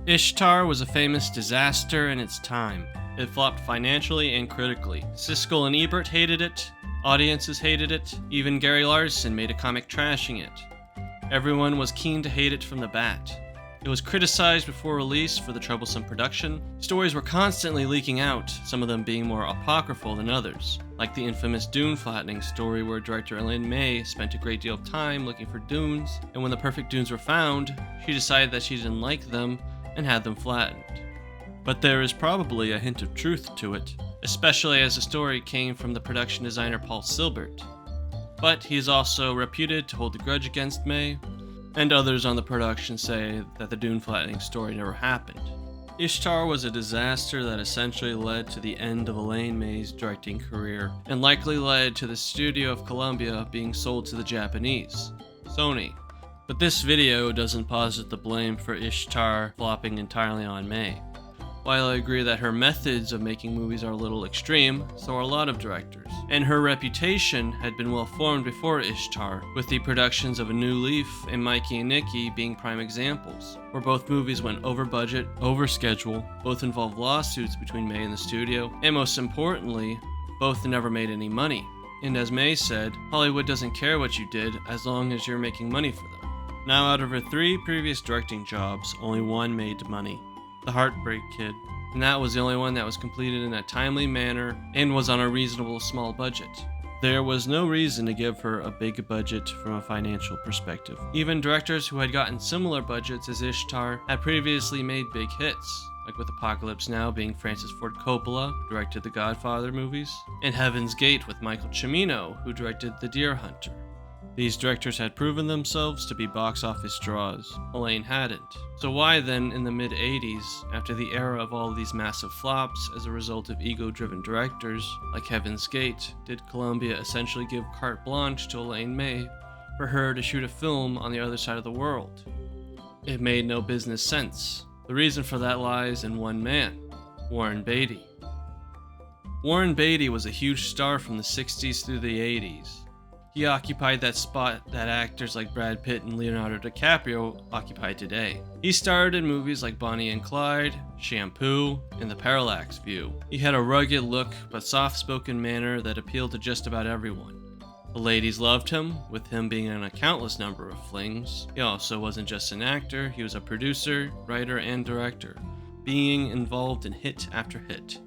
Ishtar was a famous disaster in its time. It flopped financially and critically. Siskel and Ebert hated it, audiences hated it, even Gary Larson made a comic trashing it. Everyone was keen to hate it from the bat. It was criticized before release for the troublesome production. Stories were constantly leaking out, some of them being more apocryphal than others, like the infamous dune flattening story where director Elaine May spent a great deal of time looking for dunes, and when the perfect dunes were found, she decided that she didn't like them and had them flattened. But there is probably a hint of truth to it, especially as the story came from the production designer Paul Silbert. But he is also reputed to hold a grudge against May, and others on the production say that the dune flattening story never happened. Ishtar was a disaster that essentially led to the end of Elaine May's directing career, and likely led to the studio of Columbia being sold to the Japanese, Sony. But this video doesn't posit the blame for Ishtar flopping entirely on May. While I agree that her methods of making movies are a little extreme, so are a lot of directors. And her reputation had been well formed before Ishtar, with the productions of A New Leaf and Mikey and Nicky being prime examples, where both movies went over budget, over schedule, both involved lawsuits between May and the studio, and most importantly, both never made any money. And as May said, Hollywood doesn't care what you did as long as you're making money for them. Now out of her 3 previous directing jobs, only one made money. The Heartbreak Kid, and that was the only one that was completed in a timely manner and was on a reasonable small budget. There was no reason to give her a big budget from a financial perspective. Even directors who had gotten similar budgets as Ishtar had previously made big hits, like with Apocalypse Now being Francis Ford Coppola, who directed the Godfather movies, and Heaven's Gate with Michael Cimino, who directed The Deer Hunter. These directors had proven themselves to be box office draws. Elaine hadn't. So why then, in the mid-80s, after the era of all these massive flops as a result of ego-driven directors, like Heaven's Gate, did Columbia essentially give carte blanche to Elaine May for her to shoot a film on the other side of the world? It made no business sense. The reason for that lies in one man, Warren Beatty. Warren Beatty was a huge star from the 60s through the 80s. He occupied that spot that actors like Brad Pitt and Leonardo DiCaprio occupy today. He starred in movies like Bonnie and Clyde, Shampoo, and The Parallax View. He had a rugged look but soft-spoken manner that appealed to just about everyone. The ladies loved him, with him being in a countless number of flings. He also wasn't just an actor, he was a producer, writer, and director, being involved in hit after hit.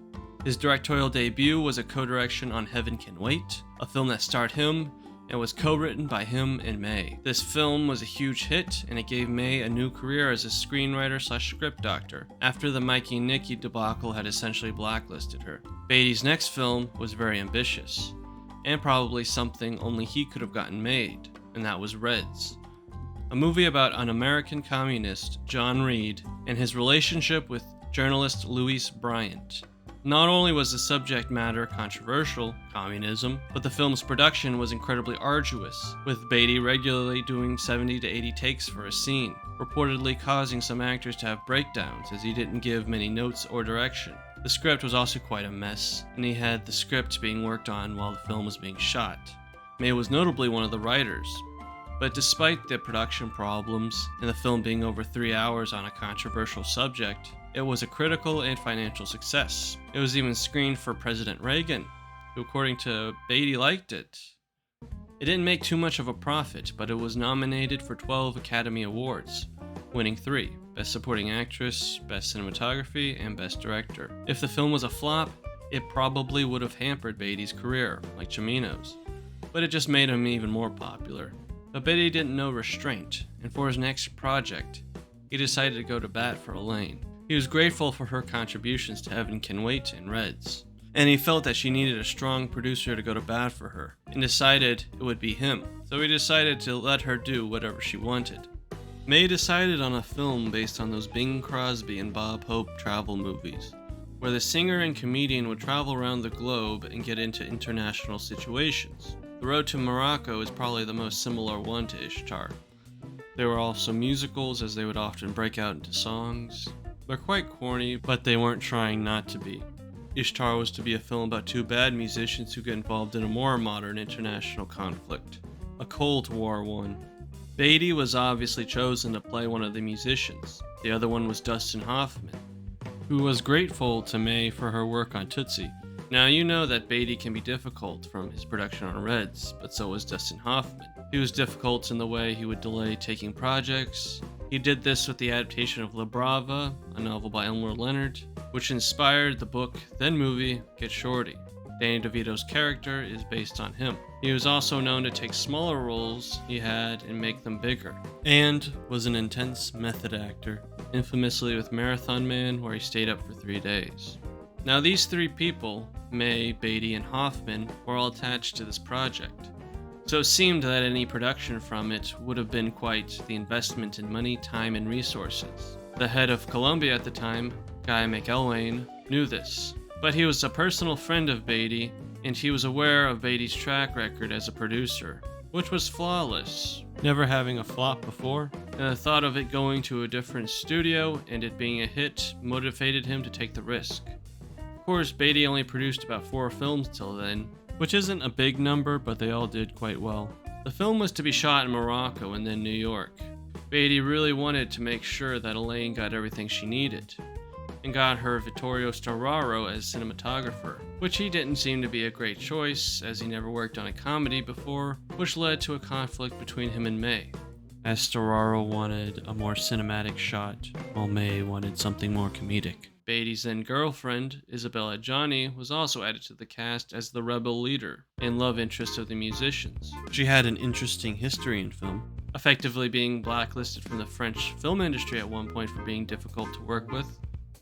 His directorial debut was a co-direction on Heaven Can Wait, a film that starred him and was co-written by him and May. This film was a huge hit, and it gave May a new career as a screenwriter/script doctor, after the Mikey and Nicky debacle had essentially blacklisted her. Beatty's next film was very ambitious, and probably something only he could have gotten made, and that was Reds, a movie about an American communist, John Reed, and his relationship with journalist Louis Bryant. Not only was the subject matter controversial, communism, but the film's production was incredibly arduous, with Beatty regularly doing 70 to 80 takes for a scene, reportedly causing some actors to have breakdowns as he didn't give many notes or direction. The script was also quite a mess, and he had the script being worked on while the film was being shot. May was notably one of the writers, but despite the production problems and the film being over 3 hours on a controversial subject, it was a critical and financial success. It was even screened for President Reagan, who according to Beatty liked it. It didn't make too much of a profit, but it was nominated for 12 Academy Awards, winning 3, Best Supporting Actress, Best Cinematography, and Best Director. If the film was a flop, it probably would have hampered Beatty's career, like Cimino's, but it just made him even more popular. But Beatty didn't know restraint, and for his next project, he decided to go to bat for Elaine. He was grateful for her contributions to Heaven Can Wait and Reds, and he felt that she needed a strong producer to go to bat for her, and decided it would be him, so he decided to let her do whatever she wanted. May decided on a film based on those Bing Crosby and Bob Hope travel movies, where the singer and comedian would travel around the globe and get into international situations. The Road to Morocco is probably the most similar one to Ishtar. There were also musicals, as they would often break out into songs. They're quite corny, but they weren't trying not to be. Ishtar was to be a film about 2 bad musicians who get involved in a more modern international conflict, a Cold War one. Beatty was obviously chosen to play one of the musicians. The other one was Dustin Hoffman, who was grateful to May for her work on Tootsie. Now, you know that Beatty can be difficult from his production on Reds, but so was Dustin Hoffman. He was difficult in the way he would delay taking projects. He did this with the adaptation of La Brava, a novel by Elmore Leonard, which inspired the book, then movie, Get Shorty. Danny DeVito's character is based on him. He was also known to take smaller roles he had and make them bigger, and was an intense method actor, infamously with Marathon Man, where he stayed up for 3 days. Now, these three people, May, Beatty, and Hoffman, were all attached to this project, so it seemed that any production from it would have been quite the investment in money, time, and resources. The head of Columbia at the time, Guy McElwain, knew this, but he was a personal friend of Beatty, and he was aware of Beatty's track record as a producer, which was flawless, never having a flop before. And the thought of it going to a different studio and it being a hit motivated him to take the risk. Of course, Beatty only produced about 4 films till then, which isn't a big number, but they all did quite well. The film was to be shot in Morocco and then New York. Beatty really wanted to make sure that Elaine got everything she needed, and got her Vittorio Storaro as cinematographer, which he didn't seem to be a great choice, as he never worked on a comedy before, which led to a conflict between him and May, as Storaro wanted a more cinematic shot, while May wanted something more comedic. Beatty's then girlfriend, Isabella Adjani, was also added to the cast as the rebel leader and love interest of the musicians. She had an interesting history in film, effectively being blacklisted from the French film industry at one point for being difficult to work with.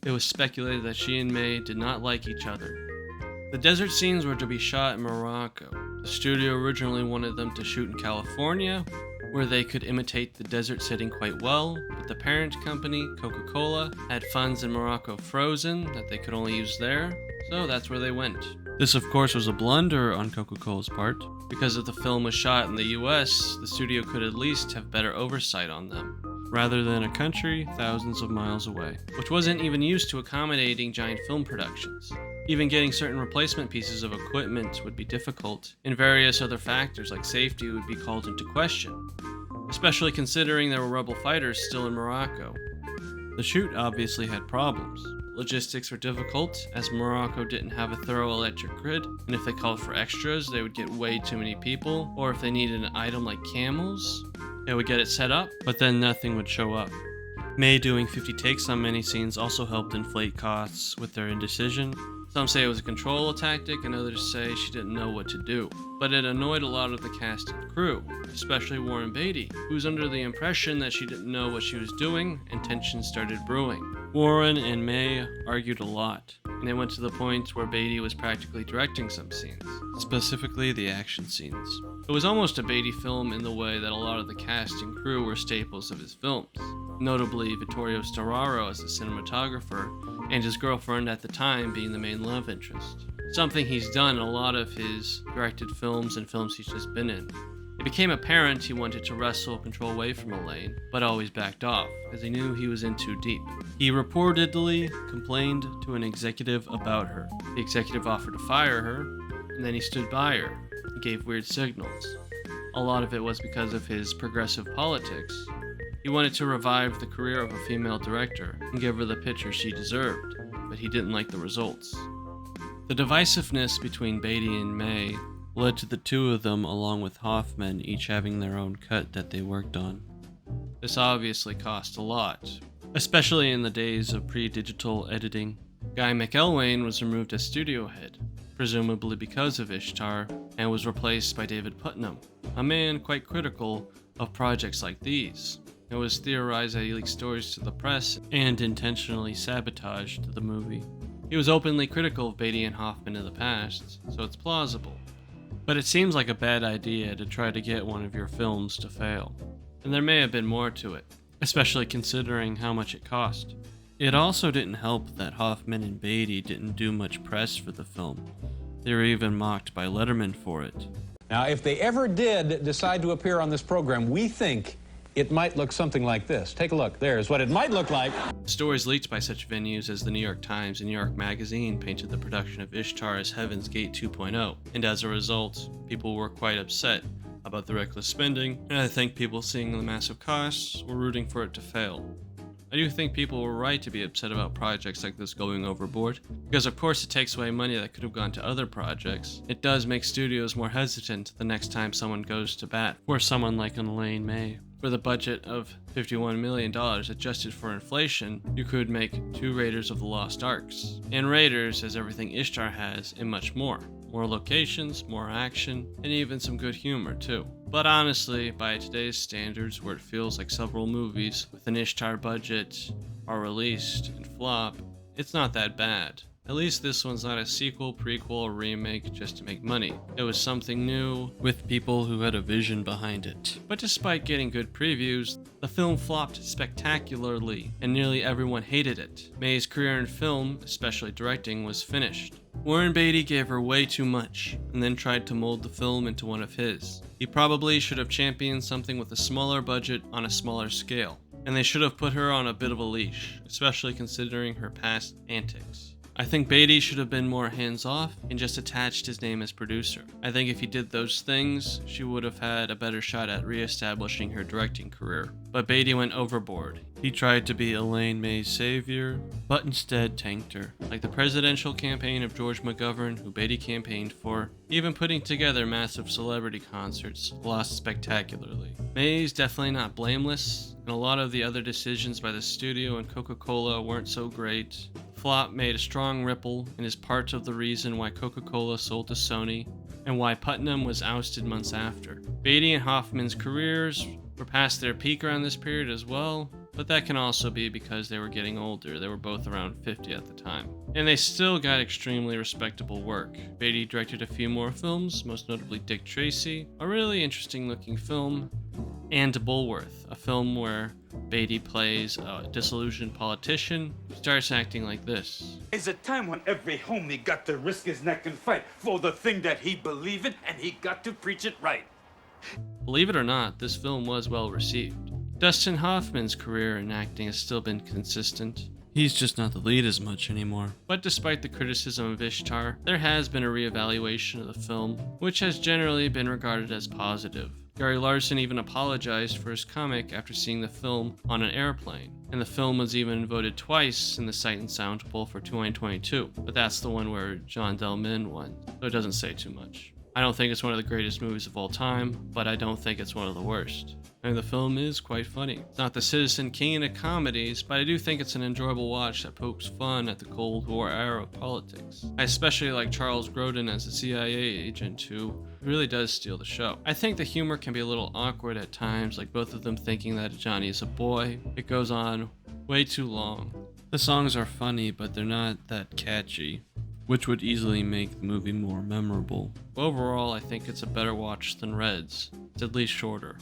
It was speculated that she and May did not like each other. The desert scenes were to be shot in Morocco. The studio originally wanted them to shoot in California, where they could imitate the desert setting quite well, but the parent company, Coca-Cola, had funds in Morocco frozen that they could only use there, so that's where they went. This, of course, was a blunder on Coca-Cola's part. Because if the film was shot in the US, the studio could at least have better oversight on them, rather than a country thousands of miles away, which wasn't even used to accommodating giant film productions. Even getting certain replacement pieces of equipment would be difficult, and various other factors like safety would be called into question, especially considering there were rebel fighters still in Morocco. The shoot obviously had problems. Logistics were difficult, as Morocco didn't have a thorough electric grid, and if they called for extras, they would get way too many people, or if they needed an item like camels, they would get it set up, but then nothing would show up. May doing 50 takes on many scenes also helped inflate costs with their indecision. Some say it was a control tactic, and others say she didn't know what to do. But it annoyed a lot of the cast and crew, especially Warren Beatty, who was under the impression that she didn't know what she was doing, and tension started brewing. Warren and May argued a lot, and it went to the point where Beatty was practically directing some scenes, specifically the action scenes. It was almost a Beatty film in the way that a lot of the cast and crew were staples of his films, notably Vittorio Storaro as the cinematographer, and his girlfriend at the time being the main love interest, something he's done in a lot of his directed films and films he's just been in. It became apparent he wanted to wrestle control away from Elaine, but always backed off, as he knew he was in too deep. He reportedly complained to an executive about her. The executive offered to fire her, and then he stood by her. He gave weird signals. A lot of it was because of his progressive politics. He wanted to revive the career of a female director and give her the picture she deserved, but he didn't like the results. The divisiveness between Beatty and May led to the two of them, along with Hoffman, each having their own cut that they worked on. This obviously cost a lot, especially in the days of pre-digital editing. Guy McElwain was removed as studio head, presumably because of Ishtar, and was replaced by David Putnam, a man quite critical of projects like these. It was theorized that he leaked stories to the press and intentionally sabotaged the movie. He was openly critical of Beatty and Hoffman in the past, so it's plausible. But it seems like a bad idea to try to get one of your films to fail. And there may have been more to it, especially considering how much it cost. It also didn't help that Hoffman and Beatty didn't do much press for the film. They were even mocked by Letterman for it. Now, if they ever did decide to appear on this program, we think it might look something like this. Take a look. There's what it might look like. Stories leaked by such venues as the New York Times and New York Magazine painted the production of Ishtar as Heaven's Gate 2.0, and as a result, people were quite upset about the reckless spending, and I think people seeing the massive costs were rooting for it to fail. I do think people were right to be upset about projects like this going overboard, because of course it takes away money that could have gone to other projects. It does make studios more hesitant the next time someone goes to bat for someone like an Elaine May. For the budget of $51 million adjusted for inflation, you could make 2 Raiders of the Lost Arks. And Raiders has everything Ishtar has and much more. More locations, more action, and even some good humor too. But honestly, by today's standards, where it feels like several movies with an Ishtar budget are released and flop, it's not that bad. At least this one's not a sequel, prequel, or remake just to make money. It was something new, with people who had a vision behind it. But despite getting good previews, the film flopped spectacularly, and nearly everyone hated it. May's career in film, especially directing, was finished. Warren Beatty gave her way too much, and then tried to mold the film into one of his. He probably should have championed something with a smaller budget on a smaller scale, and they should have put her on a bit of a leash, especially considering her past antics. I think Beatty should have been more hands-off and just attached his name as producer. I think if he did those things, she would have had a better shot at re-establishing her directing career. But Beatty went overboard. He tried to be Elaine May's savior, but instead tanked her. Like the presidential campaign of George McGovern, who Beatty campaigned for, even putting together massive celebrity concerts, lost spectacularly. May's definitely not blameless, and a lot of the other decisions by the studio and Coca-Cola weren't so great. Flop made a strong ripple and is part of the reason why Coca-Cola sold to Sony and why Putnam was ousted months after. Beatty and Hoffman's careers were past their peak around this period as well, but that can also be because they were getting older. They were both around 50 at the time. And they still got extremely respectable work. Beatty directed a few more films, most notably Dick Tracy, a really interesting looking film, and Bulworth, a film where Beatty plays a disillusioned politician who starts acting like this. It's a time when every homie got to risk his neck and fight for the thing that he believed in, and he got to preach it right. Believe it or not, this film was well received. Dustin Hoffman's career in acting has still been consistent. He's just not the lead as much anymore. But despite the criticism of Ishtar, there has been a reevaluation of the film, which has generally been regarded as positive. Gary Larson even apologized for his comic after seeing the film on an airplane, and the film was even voted twice in the Sight and Sound poll for 2022, but that's the one where John Delmin won, so it doesn't say too much. I don't think it's one of the greatest movies of all time, but I don't think it's one of the worst. And the film is quite funny. It's not the Citizen Kane of comedies, but I do think it's an enjoyable watch that pokes fun at the Cold War era of politics. I especially like Charles Grodin as a CIA agent who really does steal the show. I think the humor can be a little awkward at times, like both of them thinking that Johnny is a boy. It goes on way too long. The songs are funny, but they're not that catchy, which would easily make the movie more memorable. Overall, I think it's a better watch than Reds. It's at least shorter.